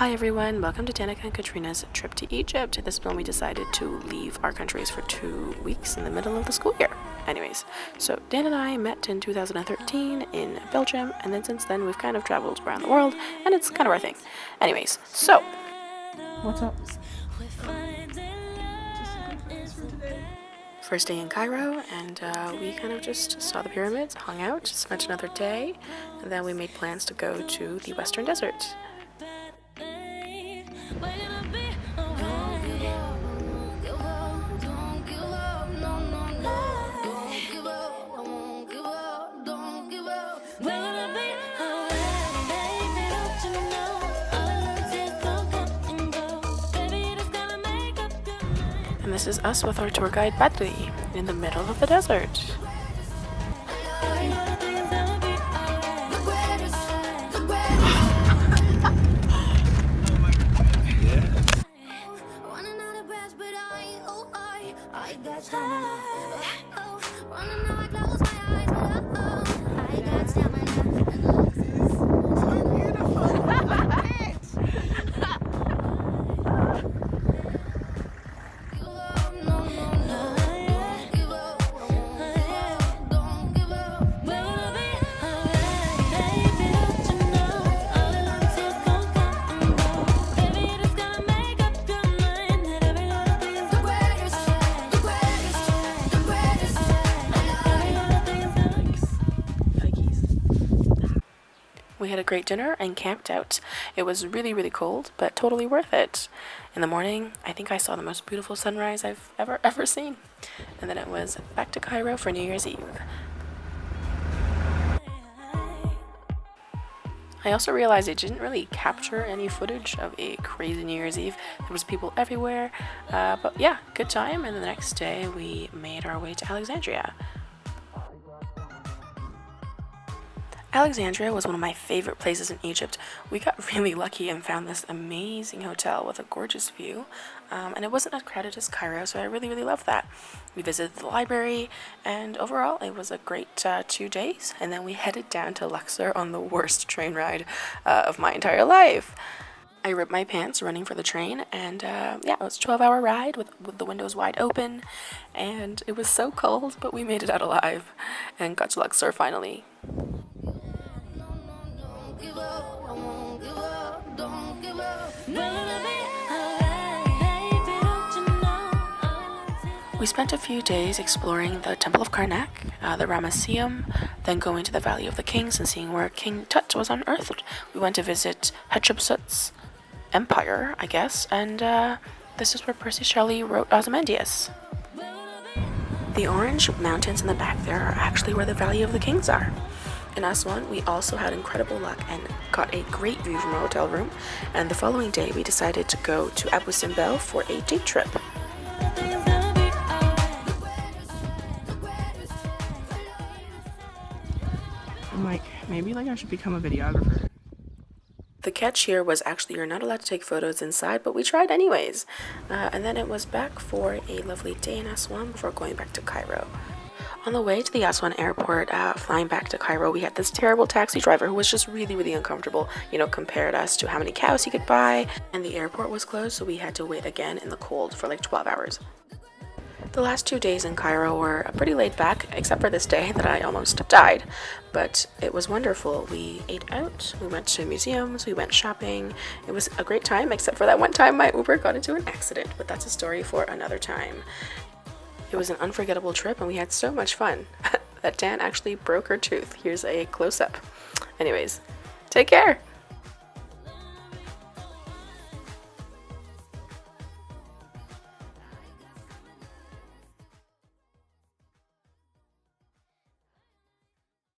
Hi everyone, welcome to Danica and Katrina's trip to Egypt. This is when we decided to leave our countries for 2 weeks in the middle of the school year. Anyways, so Dan and I met in 2013 in Belgium, and then since then we've kind of traveled around the world, and it's kind of our thing. Anyways, so what's up? First day in Cairo, and we kind of just saw the pyramids, hung out, spent another day, and then we made plans to go to the Western Desert. And this is us with our tour guide Badri in the middle of the desert. We had a great dinner and camped out. It was really cold, but totally worth it. In the morning, I think I saw the most beautiful sunrise I've ever seen. And then it was back to Cairo for New Year's Eve. I also realized I didn't really capture any footage of a crazy New Year's Eve. There was people everywhere, but yeah, good time. And the next day we made our way to Alexandria. Alexandria was one of my favorite places in Egypt. We got really lucky and found this amazing hotel with a gorgeous view, and it wasn't as crowded as Cairo, so I really loved that. We visited the library, and overall it was a great 2 days, and then we headed down to Luxor on the worst train ride of my entire life. I ripped my pants running for the train, and yeah, it was a 12-hour ride with the windows wide open, and it was so cold, but we made it out alive and got to Luxor finally. We spent a few days exploring the Temple of Karnak, the Ramesseum, then going to the Valley of the Kings and seeing where King Tut was unearthed. We went to visit Hatshepsut's empire, I guess, and this is where Percy Shelley wrote Ozymandias. The orange mountains in the back there are actually where the Valley of the Kings are. In Aswan, we also had incredible luck and got a great view from our hotel room, and the following day we decided to go to Abu Simbel for a day trip. I'm like, maybe I should become a videographer. The catch here was actually you're not allowed to take photos inside, but we tried anyways. And then it was back for a lovely day in Aswan before going back to Cairo. On the way to the Aswan airport, flying back to Cairo, we had this terrible taxi driver who was just really uncomfortable, compared us to how many cows he could buy, and the airport was closed, so we had to wait again in the cold for like 12 hours. The last 2 days in Cairo were pretty laid back, except for this day that I almost died, but it was wonderful. We ate out, we went to museums, we went shopping. It was a great time, except for that one time my Uber got into an accident, but that's a story for another time. It was an unforgettable trip, and we had so much fun that Dan actually broke her tooth. Here's a close-up. Anyways, take care!